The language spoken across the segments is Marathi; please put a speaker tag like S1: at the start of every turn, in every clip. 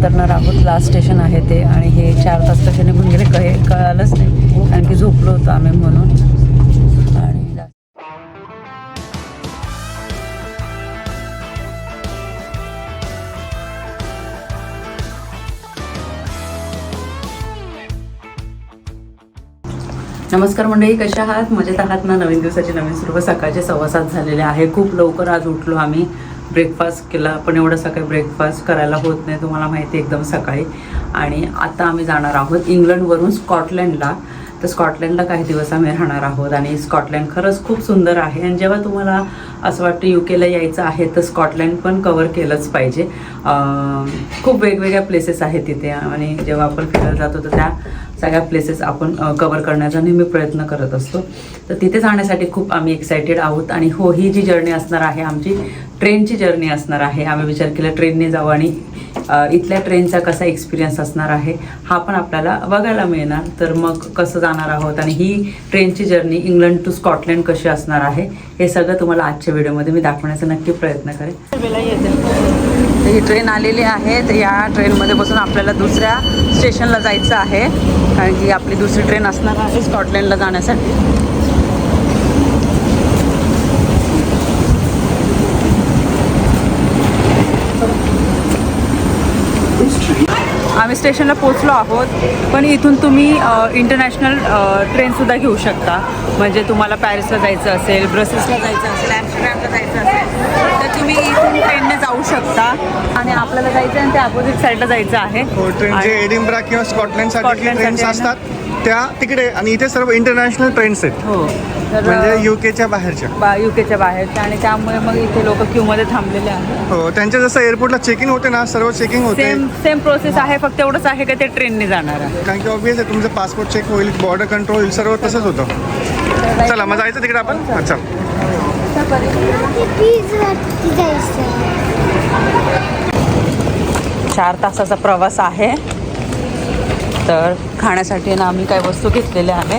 S1: उतरणार आहोत. लास्ट स्टेशन आहे ते आणि हे 4 तास कसे निघून गेले कळालंच नाही, कारण की झोपलो होतो आम्ही म्हणून. आणि नमस्कार मंडळी, कशा आहात? मजेत आहात ना? नवीन दिवसाची नवीन सुरुवात. सकाळचे 7:15 झालेले आहे. खूप लवकर आज उठलो आम्ही. ब्रेकफास्ट केला, पण एवढं सकाळी ब्रेकफास्ट करायला होत नाही, तुम्हाला माहिती आहे, एकदम सकाळी. आणि आता आम्ही जाणार आहोत इंग्लंडवरून स्कॉटलंडला. तर स्कॉटलंडला काही दिवस आम्ही राहणार आहोत आणि स्कॉटलंड खरंच खूप सुंदर आहे. आणि जेव्हा तुम्हाला असं वाटतं UKला यायचं आहे तर स्कॉटलंड पण कवर केलंच पाहिजे. खूप वेगवेगळ्या प्लेसेस आहेत तिथे आणि जेव्हा आपण फिरायला जातो तर त्या सगळ्या प्लेसेस आपण कवर करण्याचा नेहमी प्रयत्न करत असतो. तर तिथे जाण्यासाठी खूप आम्ही एक्सायटेड आहोत. आणि हो, ही जी जर्नी असणार आहे आमची ट्रेनची जर्नी असणार आहे. आम्ही विचार केला ट्रेनने जाऊ आणि इथल्या ट्रेनचा कसा एक्सपिरियन्स असणार आहे हा पण आपल्याला बघायला मिळणार. तर मग कसं जाणार आहोत आणि ही ट्रेनची जर्नी इंग्लंड टू स्कॉटलंड कशी असणार आहे हे सगळं तुम्हाला आजच्या व्हिडिओमध्ये मी दाखवण्याचा नक्की प्रयत्न करेन. ही ट्रेन आलेली आहे. तर या ट्रेनमध्ये बसून आपल्याला दुसऱ्या स्टेशनला जायचं आहे, कारण की आपली दुसरी ट्रेन असणार आहे स्कॉटलंडला जाण्यासाठी. आम्ही स्टेशनला पोचलो आहोत, पण इथून तुम्ही इंटरनॅशनल ट्रेनसुद्धा घेऊ शकता. म्हणजे तुम्हाला पॅरिसला जायचं असेल, ब्रसेल्सला जायचं असेल, ॲम्स्टरडॅमला जायचं असेल तर तुम्ही इथून ट्रेनने जाऊ शकता. आणि आपल्याला जायचं आहे आणि त्या अपोजिट साईडला जायचं आहे.
S2: ट्रेन जे एडिनब्रा किंवा स्कॉटलंडसाठी ट्रेन्स असतात त्या तिकडे, आणि इथे सर्व इंटरनॅशनल ट्रेन्स आहेत.
S1: हो, तर
S2: म्हणजे UKच्या बाहेरच्या
S1: UKच्या बाहेरच्या. आणि त्यामुळे मग इथे लोक क्यूमध्ये थांबलेले आहेत.
S2: हो, त्यांच्या जसं एअरपोर्टला चेकिंग होते ना, सर्व चेकिंग होते.
S1: सेम प्रोसेस आहे, फक्त एवढंच आहे का ते ट्रेनने जाणार आहे.
S2: कारण की ऑब्वियस आहे, तुमचं पासपोर्ट चेक होईल, बॉर्डर कंट्रोल होईल, सर्व तसंच होतं. चला मग जायचं तिकडे आपण. अच्छा,
S1: 4 तासाचा प्रवास आहे. तर खाण्यासाठी ना आम्ही काही वस्तू घेतलेल्या आहे,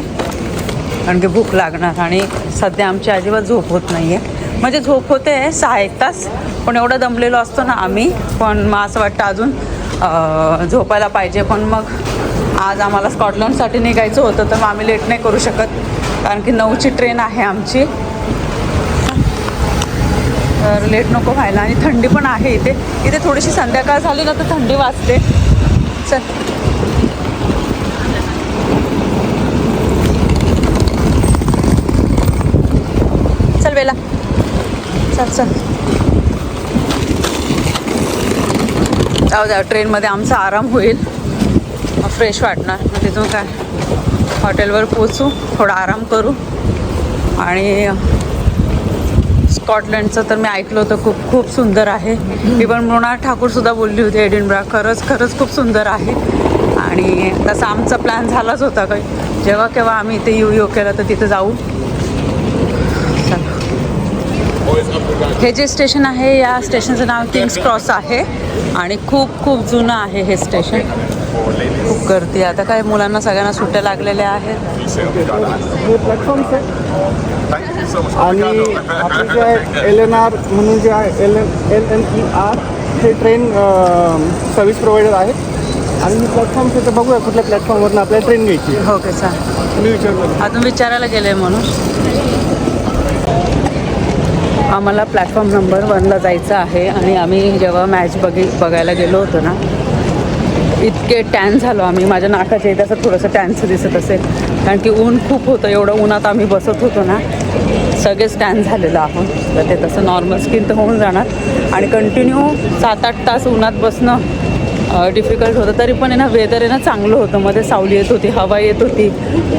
S1: कारण की भूक लागणार. आणि सध्या आमची अजिबात झोप होत नाही आहे. म्हणजे झोप होते 6-1 तास, पण एवढं दमलेलो असतो ना आम्ही, पण मग असं वाटतं अजून झोपायला पाहिजे. पण मग आज आम्हाला स्कॉटलंडसाठी निघायचं होतं, तर मग आम्ही लेट नाही करू शकत, कारण की 9ची ट्रेन आहे आमची. तर लेट नको व्हायला. आणि थंडी पण आहे इथे थोडीशी संध्याकाळ झाली ना तर थंडी वाजते. चल बेला, चल जाऊ ट्रेनमध्ये आमचा आराम होईल, फ्रेश वाटणार. मग तिथून काय हॉटेलवर पोचू, थोडा आराम करू. आणि स्कॉटलंडचं तर मी ऐकलं होतं खूप सुंदर आहे. इव्हन मृणाल ठाकूरसुद्धा बोलली होती एडिनब्रा खरंच खूप सुंदर आहे. आणि तसा आमचा प्लॅन झालाच होता का जेव्हा केव्हा आम्ही इथे UKला तर तिथे जाऊ. हे जे स्टेशन आहे या स्टेशनचं नाव किंग्स क्रॉस आहे आणि खूप जुनं आहे हे स्टेशन. खूप गर्दी. आता काय मुलांना सगळ्यांना सुट्ट्या लागलेल्या आहेत.
S2: हे प्लॅटफॉर्म्स आहे. आणि आपलं जे आहे LNR म्हणून जे आहे LNER हे ट्रेन सर्व्हिस प्रोव्हायडर आहेत. आणि ही प्लॅटफॉर्म्स आहे, तर बघूया कुठल्या प्लॅटफॉर्मवरून आपल्याला ट्रेन घ्यायची.
S1: हो का, सा
S2: मी विचारलं,
S1: अजून विचारायला गेले म्हणून. आम्हाला प्लॅटफॉर्म नंबर 1ला जायचं आहे. आणि आम्ही जेव्हा मॅच बघायला गेलो होतो ना, इतके टॅन झालो आम्ही. माझ्या नाकाच्या इथे असं थोडंसं टॅनचं दिसत असेल, कारण की ऊन खूप होतं. एवढं उन्हात आम्ही बसत होतो ना, सगळेच टॅन झालेलं आहोत. तर ते तसं नॉर्मल स्किन तर होऊन जाणार. आणि कंटिन्यू 7-8 तास उन्हात बसणं डिफिकल्ट होतं. तरी पण आहे ना, वेदर आहे ना चांगलं होतं. मध्ये सावली येत होती, हवा येत होती,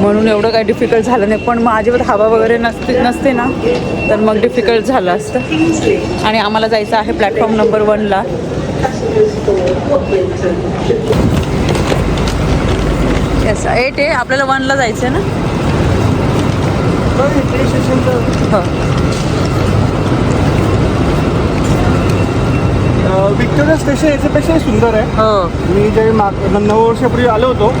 S1: म्हणून एवढं काही डिफिकल्ट झालं नाही. पण मग अजिबात हवा वगैरे नसते ना, तर मग डिफिकल्ट झालं असतं. आणि आम्हाला जायचं आहे प्लॅटफॉर्म नंबर 1ला. येस, 8 आहे. आपल्याला 1ला जायचं आहे ना. हो,
S2: व्हिक्टोरिया स्टेशन याच्यापेक्षा सुंदर आहे.
S1: हो,
S2: मी जे 9 वर्षापूर्वी आलो होतो,
S1: हो,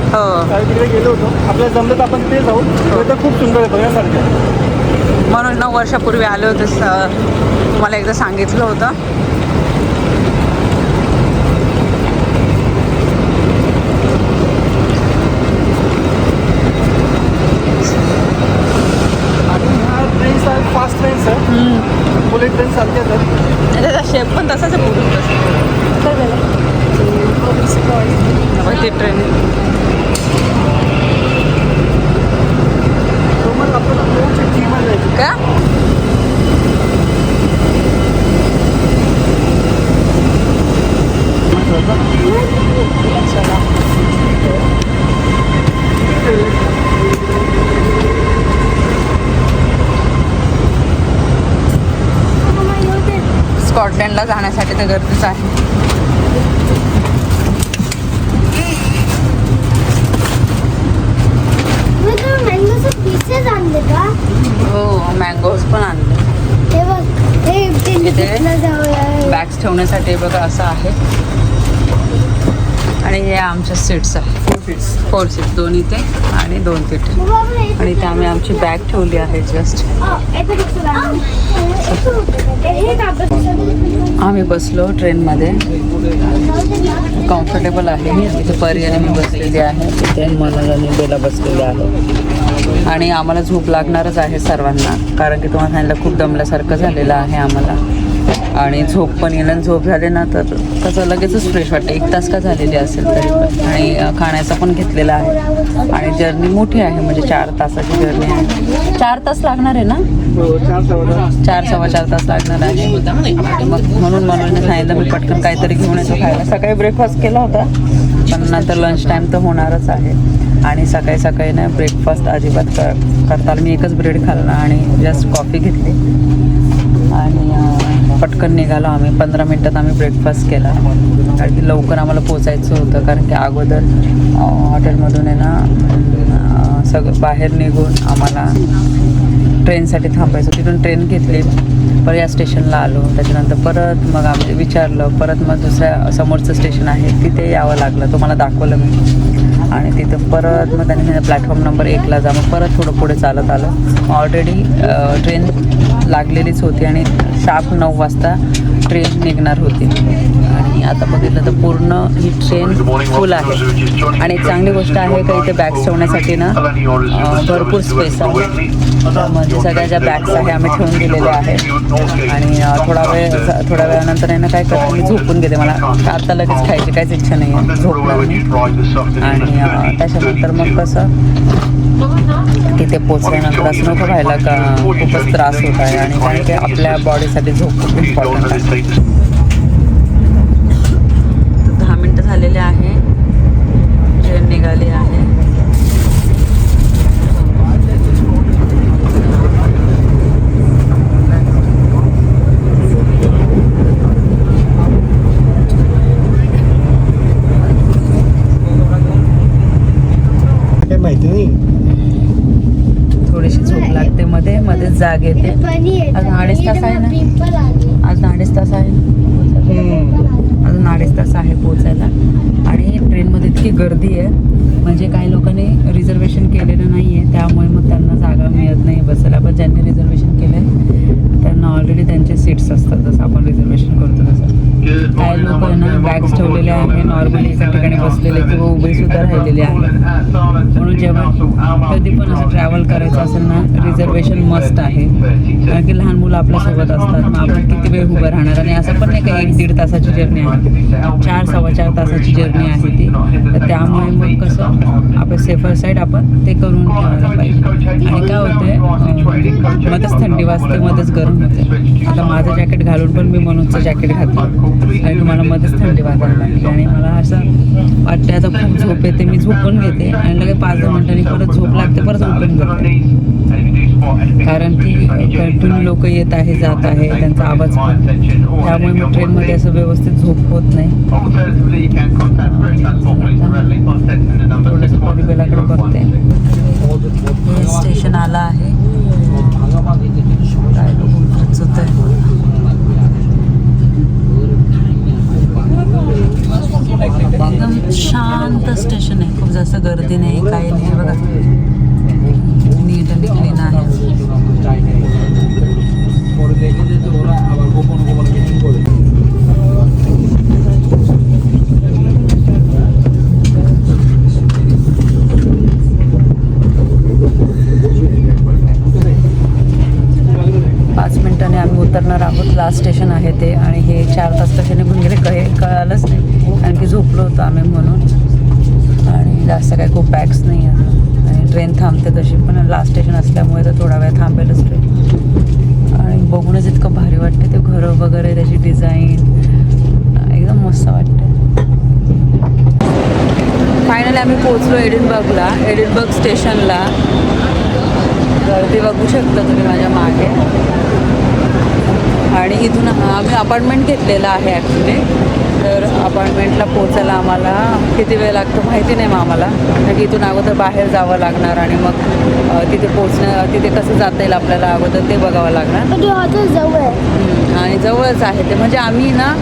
S2: त्यावेळी तिकडे गेलो होतो. आपल्याला जमलं तर आपण तिथे जाऊ. तर खूप सुंदर आहे, बघण्यासारखं.
S1: म्हणून 9 वर्षापूर्वी आले होते. तुम्हाला एकदा सांगितलं होतं. शेप पण तसाच आहे पूर्ण ती ट्रेन का स्कॉटलँडला जाण्यासाठी तर गर्दीच आहे. हो मँगोज पण आणले. बॅग्स ठेवण्यासाठी बघा असं आहे. आणि हे आमच्या सीट्स आहे 4 सीट्स 2 इथे आणि 2 तिथे. आणि इथे आम्ही आमची बॅग ठेवली आहे जस्ट. आम्ही बसलो ट्रेनमध्ये. कम्फर्टेबल आहे. इथे पर्याने मी बसलेली आहे. तिथे मनोज आणि बेला बसलेले आहे. आणि आम्हाला झोप लागणारच आहे सर्वांना, कारण की तुम्हाला सांगितलं खूप दमल्यासारखं झालेलं आहे आम्हाला. आणि झोप पण येणं, झोप झाले ना तर कसं लगेचच फ्रेश वाटतं. 1 तास का झालेली असेल तरी पण. आणि खाण्याचा पण घेतलेला आहे. आणि जर्नी मोठी आहे, म्हणजे 4 तासाची जर्नी आहे. 4 तास लागणार आहे ना? 4-4.25 तास लागणार आहे. आणि मग म्हणून सांगितलं मी पटकन काहीतरी घेऊन येतो खायला. सकाळी ब्रेकफास्ट केला होता, पण नंतर लंच टाईम तर होणारच आहे. आणि सकाळी ना ब्रेकफास्ट अजिबात करताना मी एकच ब्रेड खाल्ला आणि जस्ट कॉफी घेतली आणि पटकन निघालो आम्ही. 15 मिनटात आम्ही ब्रेकफास्ट केला, कारण की लवकर आम्हाला पोचायचं होतं. कारण की अगोदर हॉटेलमधून आहे ना सगळं बाहेर निघून आम्हाला ट्रेनसाठी थांबायचं. तिथून ट्रेन घेतली, परत या स्टेशनला आलो. त्याच्यानंतर परत मग आम्ही विचारलं, परत मग दुसऱ्या समोरचं स्टेशन आहे तिथे यावं लागलं. तुम्हाला दाखवलं मी. आणि तिथं परत मग त्यांनी प्लॅटफॉर्म नंबर 1ला जा. मग परत थोडं पुढे चालत आलं. ऑलरेडी ट्रेन लागलेलीच होती आणि शार्प 9 वाजता ट्रेन निघणार होती. आणि आता बघितलं तर पूर्ण ही ट्रेन फुल आहे. आणि एक चांगली गोष्ट आहे का इथे बॅग्स ठेवण्यासाठी ना भरपूर स्पेस आहे. म्हणजे सगळ्या ज्या बॅग्स आहे आम्ही ठेवून दिलेल्या आहेत. आणि थोड्या वेळानंतर आहे ना काय करते मी झोपून घेते. मला आता लगेच खायची काहीच इच्छा नाही आहे, झोपणार नाही. आणि त्याच्यानंतर मग कसं तिथे पोचल्यानंतर असं नको व्हायला का खूपच त्रास होत आहे. आणि काही काही आपल्या बॉडीसाठी झोप खूप इम्पॉर्टंट आहे. 10 मिनटं झालेले आहे. ट्रेन निघाली आहे.
S2: माहिती नाही,
S1: थोडीशी झोप लागते मध्येच जाग येते. अजून 2.5 तास आहे ना? अजून 2.5 तास आहे. अजून 2.5 तास आहे पोचायला. आणि ट्रेनमध्ये इतकी गर्दी आहे, म्हणजे काही लोकांनी रिझर्वेशन केलेलं नाही आहे, त्यामुळे मग त्यांना जागा मिळत नाही बसायला. पण ज्यांनी रिझर्वेशन केलं आहे त्यांना ऑलरेडी त्यांचे सीट्स असतात, जसं आपण रिझर्वेशन करतो तसं. काही लोक ना बॅग्स ठेवलेले आहे, नॉर्मली एका ठिकाणी बसलेले किंवा उभे सुद्धा राहिलेले आहे. म्हणून जेव्हा कधी पण असं ट्रॅव्हल करायचं असेल ना रिझर्वेशन मस्ट आहे. कारण की लहान मुलं आपल्यासोबत असतात, मग आपण किती वेळ उभं राहणार. आणि असं पण नाही का 1-1.5 तासाची जर्नी आहे, 4-4.25 तासाची जर्नी आहे ती. तर त्यामुळे मग कसं आपलं सेफर साईड आपण ते करून ठेवायला पाहिजे. आणि काय होते मध्येच थंडी वाजते, मध्येच गरम होते. आता माझं जॅकेट घालून पण मी मनोजचं जॅकेट घातलं, कारण मला मध्येच थंडी वाजायला लागली. आणि मला असं वाटते आता खूप झोप येते, मी झोपून घेते आणि लगेच 5-10 मिनिटांनी परत झोप लागते, परत उठून जाते. कारण की कंटिन्यू लोक येत आहे जात आहे, त्यांचा आवाज पण, त्यामुळे मग ट्रेनमध्ये असं व्यवस्थित झोप होत नाही. थोडंसं परिबेलाकडे बघते. स्टेशन आला आहे. काय लोक होत आहे. एकदम शांत स्टेशन आहे, खूप जास्त गर्दी नाही, काही नाही. बघा नीट आणि क्लीन आहे. 5 मिनिटांनी आम्ही उतरणार आहोत. लास्ट स्टेशन आहे ते. आणि हे 4 तास कसे निघून गेले कळालंच नाही, कारण की झोपलो होतो आम्ही म्हणून. आणि जास्त काही खूप बॅग्स नाही आहे आणि ट्रेन थांबते तशी पण लास्ट स्टेशन असल्यामुळे तर थोडा वेळ थांबेलच ट्रेन. आणि बघूनच इतकं भारी वाटते ते घरं वगैरे, त्याची डिझाईन एकदम मस्त वाटते. फायनली आम्ही पोहोचलो एडिनबर्गला, एडिनबर्ग स्टेशनला. गर्दी बघू शकता तुम्ही माझ्या मागे. आणि इथून आम्ही अपार्टमेंट घेतलेलं आहे ॲक्च्युली. तर अपार्टमेंटला पोचायला आम्हाला किती वेळ लागतो माहिती नाही मग आम्हाला, कारण की इथून अगोदर बाहेर जावं लागणार आणि मग तिथे तिथे कसं जाता येईल आपल्याला अगोदर ते बघावं लागणार.
S3: जवळ
S1: आणि जवळच आहे ते, म्हणजे आम्ही ना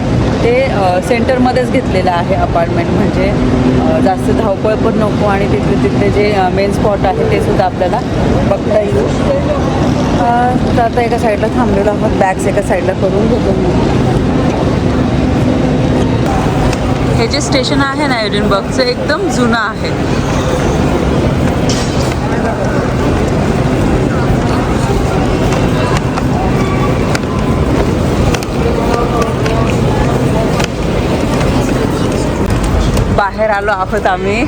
S1: ते सेंटरमध्येच घेतलेलं आहे अपार्टमेंट, म्हणजे जास्त धावपळ पण नको आणि तिथले जे मेन स्पॉट आहे ते सुद्धा आपल्याला बघता येईल. तर आता एका साईडला थांबलेलो आहोत, बॅग्स एका साईडला करून घेतो. हे जे स्टेशन आहे ना एडिनबर्गचं एकदम जुनं आहे. बाहेर आलो आहोत आम्ही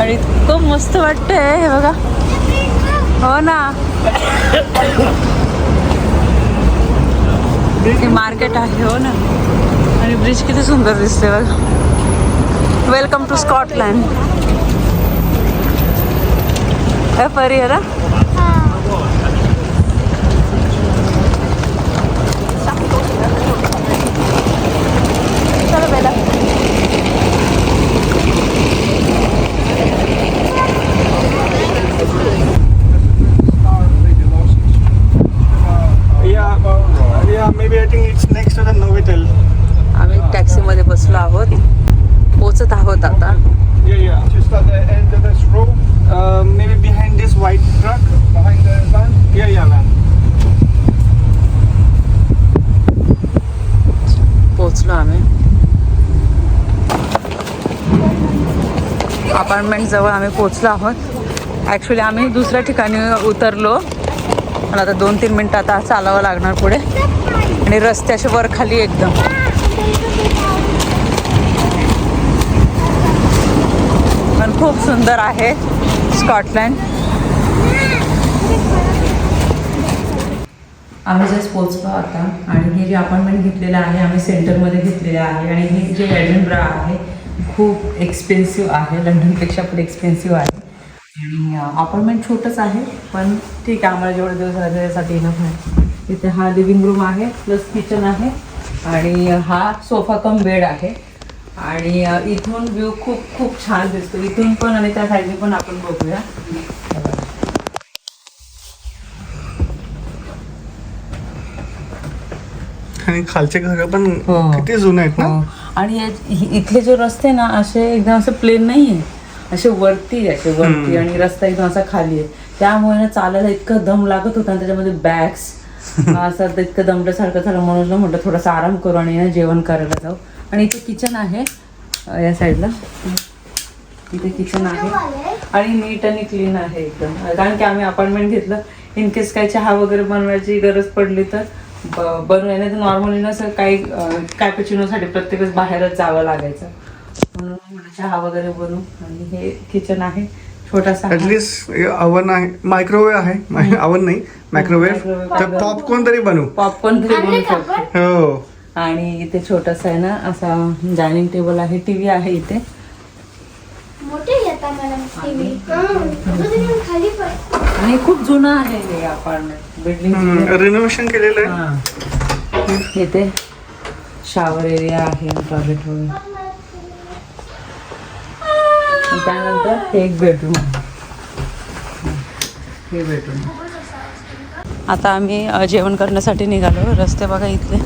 S1: आणि इतकं मस्त वाटतंय हे बघा. हो ना, हे मार्केट आहे. हो ना, आणि ब्रिज किती सुंदर दिसते बघा. Welcome to Scotland. हे परी आहे ना. चलो Bela.
S2: Maybe I think it's next to the Novotel.
S1: आम्ही टॅक्सीमध्ये बसलो आहोत, पोचत आहोत आता.
S2: Yeah. Just at the end of this row. Maybe behind this white truck. Behind the van. Yeah, van.
S1: पोचलो आम्ही अपार्टमेंट जवळ. आम्ही पोचलो आहोत. ॲक्च्युली आम्ही दुसऱ्या ठिकाणी उतरलो, पण आता 2-3 मिनटं आता चालावं लागणार पुढे. आणि रस्त्याच्या वर खाली एकदम. पण खूप सुंदर आहे स्कॉटलँड. आम्ही जस्ट पोचलो आता. आणि हे जे अपार्टमेंट घेतलेलं आहे आम्ही सेंटरमध्ये घेतलेलं आहे. आणि हे जे एडिनबर्ग आहे खूप एक्सपेन्सिव्ह आहे, लंडनपेक्षा पण एक्सपेन्सिव्ह आहे. आणि अपार्टमेंट छोटंच आहे पण ठीक आहे, आम्हाला जेवढे दिवस झाले त्यासाठी इनफ आहे. इथे हा लिव्हिंग रूम आहे प्लस किचन आहे आणि हा सोफा कम बेड आहे. आणि इथून व्ह्यू खूप खूप छान दिसतो इथून पण आणि त्या साईडने पण आपण बघूया.
S2: आणि खालचे घर पण
S1: हो.
S2: किती जुने आहेत ना.
S1: आणि इथले जे रस्ते ना असे एकदम असं प्लेन नाही आहे, असे वरती आणि रस्ता एकदम असा खाली आहे. त्यामुळे ना चालायला इतकं दम लागत होता आणि त्याच्यामध्ये बॅग्स असं इतकं दमल्यासारखं झालं. म्हणून म्हटलं थोडासा आराम करू आणि ना जेवण करायला जाऊ. आणि इथे किचन आहे या साईडला, इथे किचन आहे आणि नीट आणि क्लीन आहे एकदम. कारण की आम्ही अपार्टमेंट घेतलं, इन केस काही चहा वगैरे बनवायची गरज पडली तर बनवायला, नाही तर नॉर्मली ना असं काही कॅपुचिनोसाठी प्रत्येकच बाहेरच जावं लागायचं. म्हणून मला चहा वगैरे बनवू. आणि हे किचन आहे छोटासा.
S2: ऍटलीस्ट अवन आहे, मायक्रोवेव्ह आहे. अवन नाही, मायक्रोवेव्ह. तर पॉपकॉर्न तरी बनवू.
S1: पॉपकॉर्न तरी बनवू शकतो.
S2: हो.
S1: आणि इथे छोटासा आहे ना असा डायनिंग टेबल आहे, टीव्ही आहे इथे. आणि खूप जुनं आहे हे अपार्टमेंट, बिल्डिंग
S2: रिनोव्हेशन केलेलं आहे.
S1: इथे शॉवर एरिया आहे, टॉयलेट वगैरे. त्यानंतर हे एक बेडरूम आहे, हे बेडरूम. आता आम्ही जेवण करण्यासाठी निघालो. रस्ते बघा इथले.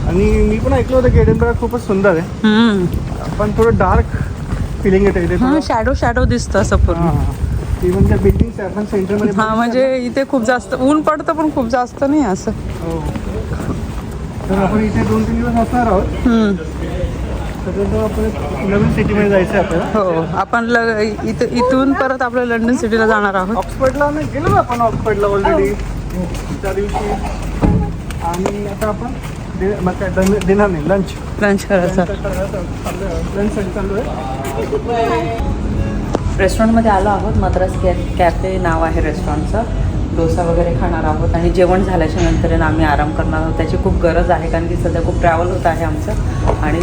S2: आणि मी पण ऐकलं होतं की एडिनबर्ग खूपच सुंदर आहे, पण थोडं डार्क फिलिंग येते इथे.
S1: शॅडो दिसतं असं पूर्ण.
S2: इव्हन त्या बिल्डिंग आपण सेंटरमध्ये.
S1: हा, म्हणजे इथे खूप जास्त ऊन पडतं पण खूप जास्त नाही असं.
S2: हो. तर आपण इथे 2-3 दिवस असणार आहोत. सगळं आपण एक नवीन सिटीमध्ये जायचं आहे आपल्याला.
S1: हो, आपण इथून परत आपल्या लंडन सिटीला जाणार आहोत.
S2: ऑक्सफर्डला नाही गेलो ना आपण, ऑक्सफर्डला ऑलरेडी त्या दिवशी. आणि आता आपण डिनर नाही, लंच
S1: करायचं.
S2: लंचसाठी चालू आहे.
S1: रेस्टॉरंटमध्ये आलो आहोत. मद्रास कॅफे नाव आहे रेस्टॉरंटचं. डोसा वगैरे खाणार आहोत आणि जेवण झाल्याच्या नंतर ना आम्ही आराम करणार आहोत. त्याची खूप गरज आहे कारण की सध्या खूप ट्रॅव्हल होत आहे आमचं. आणि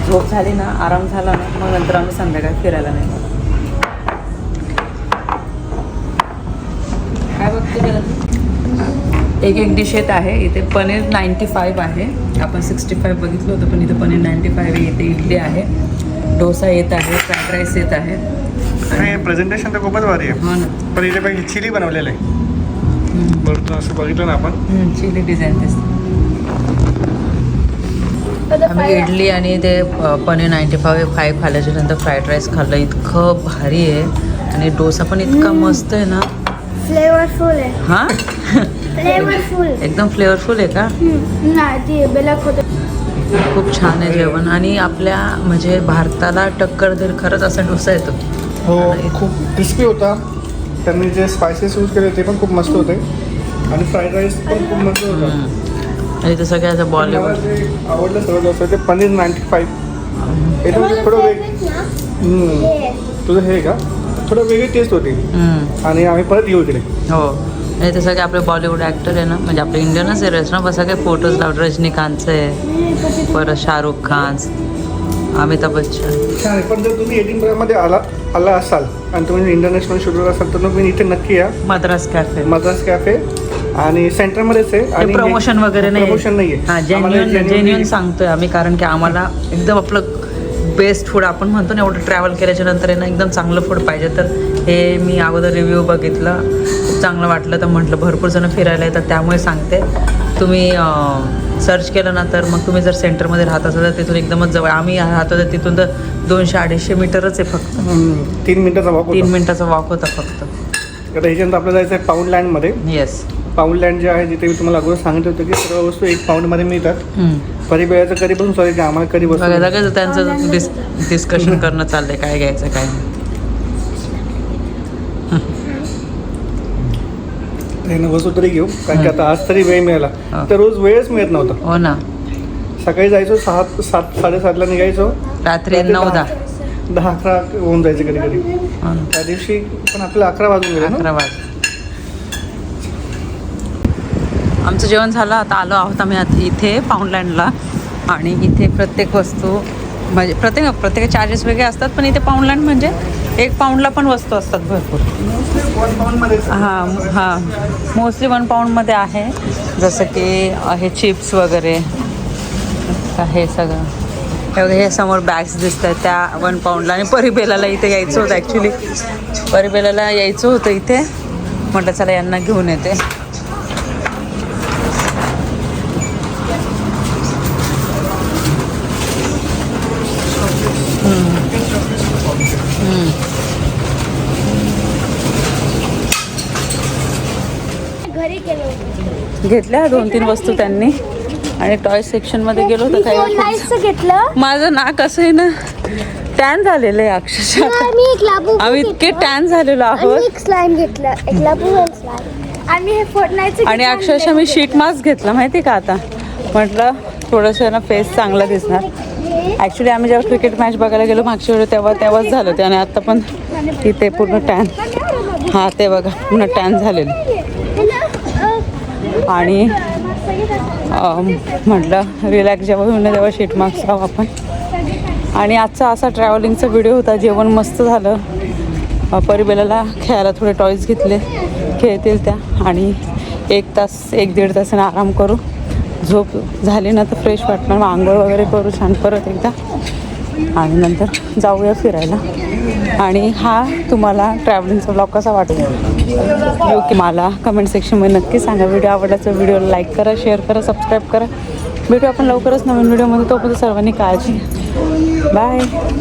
S1: झोप झाली ना, आराम झाला ना, मग नंतर आम्ही संध्याकाळी फिरायला नाही. काय बघते एक डिश येत आहे. इथे पनीर 95 आहे. आपण 65 बघितलं होतं, पण इथे पनीर 95 आहे. इथे इडली आहे, डोसा येत आहे, फ्राईड राईस येत आहे.
S2: आणि प्रेझेंटेशन तर खूपच भारी आहे.
S1: हो ना.
S2: पण इथे पहिले चिली बनवलेलं आहे. बरं, असं बघितलं ना आपण,
S1: चिली डिझाईन दिसते. आम्ही इडली आणि ते पनीर 95 खाल्ल्याच्या नंतर फ्राईड राईस खाल्लं. इतकं भारी आहे. आणि डोसा पण इतका मस्त आहे ना,
S3: फ्लेवरफुल आहे.
S1: हां
S3: फ्लेवरफुल
S1: एकदम फ्लेवरफुल आहे का?
S3: नाही, ती बेलक होतं.
S1: खूप छान आहे जेवण. आणि आपल्या म्हणजे भारताला टक्कर देईल खरंच असा डोसा येतो.
S2: हो, खूप क्रिस्पी होता. त्यांनी जे स्पायसेस यूज केले ते पण खूप मस्त होते. आणि फ्राईड राईस पण खूप मस्त होता.
S1: आणि ते सगळ्याचं
S2: मला
S1: बॉलिवूड
S2: जे आवडलं सगळं असं ते पनीर 95. एकदम थोडं तुझं हे का थोडं वेगळी टेस्ट होती. आणि आम्ही परत येऊ इकडे.
S1: हो. आणि ते सगळे आपले बॉलिवूड ॲक्टर आहे ना, म्हणजे आपले इंडियनच आहे रेस्टॉरंट. बस सगळे फोटोज लावले. रजनीकांतचं आहे, परत शाहरुख खान, अमिताभ बच्चन.
S2: छान आहे. पण जर तुम्ही एडिनबर्गमध्ये आला असाल आणि तुम्ही इंटरनॅशनल शूटर असाल तर तुम्ही इथे नक्की या.
S1: मद्रास कॅफे
S2: आणि सेंटरमध्येच आहे. आणि
S1: प्रमोशन वगैरे नाही.
S2: प्रमोशन नाही आहे.
S1: जेन्युन सांगतोय आम्ही, कारण की आम्हाला एकदम आपलं बेस्ट फूड आपण म्हणतो ना, एवढं ट्रॅव्हल केल्याच्या नंतर आहे ना एकदम चांगलं फूड पाहिजे. तर हे मी अगोदर रिव्ह्यू बघितलं, खूप चांगलं वाटलं. तर म्हटलं भरपूर जण फिरायला येतात त्यामुळे सांगते. तुम्ही सर्च केलं ना, तर मग तुम्ही जर सेंटरमध्ये राहत असाल तर तिथून एकदमच जवळ. आम्ही राहतो तर तिथून तर 200-250 मीटरच आहे फक्त.
S2: 3 मिनिटाचा वॉक.
S1: 3 मिनिटाचा वॉक होता फक्त.
S2: आता ह्याच्यानंतर आपल्याला जायचं आहे पाऊंडलँडमध्ये.
S1: येस.
S2: पाऊंडलँड जे आहे जिथे मी तुम्हाला अगोदर सांगितलं होतं की सर्व वस्तू 1 पाऊंडमध्ये मिळतात. परिबेळाचं कधीपासून सॉरी की आम्हाला कधी वस्तू
S1: बघायचं त्यांचं डिस्कशन करणं चाललंय काय घ्यायचं काय नाही.
S2: वस्तू तरी घेऊ, कारण की आता आज तरी वेळ मिळाला. तर रोज वेळच मिळत नव्हता.
S1: हो ना.
S2: सकाळी जायचो 7-7:30 निघायचो.
S1: रात्री 9-10
S2: 10-11 होऊन जायचे कधी कधी. त्या दिवशी पण आपल्याला 11 वाजून गेले ना.
S1: 11 वाजता आमचं जेवण झालं. आता आलो आहोत आम्ही इथे पाऊंडलँडला. आणि इथे प्रत्येक वस्तू म्हणजे प्रत्येक चार्जेस वेगळे असतात. पण इथे पाऊंडलँड म्हणजे 1 पाऊंडला पण वस्तू असतात भरपूर. हां मोस्टली 1 पाऊंडमध्ये आहे. जसं की हे चिप्स वगैरे हे सगळं. हे समोर बॅग्स दिसत आहेत त्या 1 पाऊंडला. आणि परिबेलाला इथे यायचं होतं. ॲक्च्युली परिबेलाला यायचं होतं इथे. म्हटलं चला यांना घेऊन येते.
S3: घरी गेलो,
S1: घेतल्या 2-3 वस्तू त्यांनी. आणि टॉय सेक्शनमध्ये गेलो तर काही
S3: लाईटचं घेतलं.
S1: माझं नाक असं आहे ना टॅन झालेलं आहे अक्षरशः.
S3: मी एक लाबू
S1: आम्ही इतके टॅन झालेलो आहोत.
S3: एक स्लाइम घेतलं, एक लाबू स्लाइम. आणि हे फोडण्याचं
S1: आणि अक्षरशः मी शीट मास्क घेतला माहिती का. आता म्हटलं थोडंसं ना फेस चांगला दिसणार. ॲक्च्युली आम्ही जेव्हा क्रिकेट मॅच बघायला गेलो मागच्या वेळी तेव्हाच झालं ते. आणि आता पण तिथे पूर्ण टॅन. हां ते बघा पूर्ण टॅन झालेलं. आणि म्हटलं रिलॅक्स जेव्हा होऊन तेव्हा शीट मास्क लावू आपण. आणि आजचा असा ट्रॅव्हलिंगचा व्हिडिओ होता. जेवण मस्त झालं. परिबेलाला खेळायला थोडे टॉईज घेतले, खेळतील त्या. आणि 1-1.5 तासाने आराम करू. झोप झाली ना तर फ्रेश वाटणार. मग आंघोळ वगैरे करू छान परत एकदा. आणि नंतर जाऊया फिरायला. आणि हा तुम्हाला ट्रॅव्हलिंगचा ब्लॉग कसा वाटतो की मला कमेंट सेक्शनमध्ये नक्की सांगा. व्हिडिओ आवडला तर व्हिडिओला लाईक करा, शेअर करा, सबस्क्राईब करा. भेटू आपण लवकरच नवीन व्हिडिओमध्ये. तोपर्यंत सर्वांनी काळजी. बाय.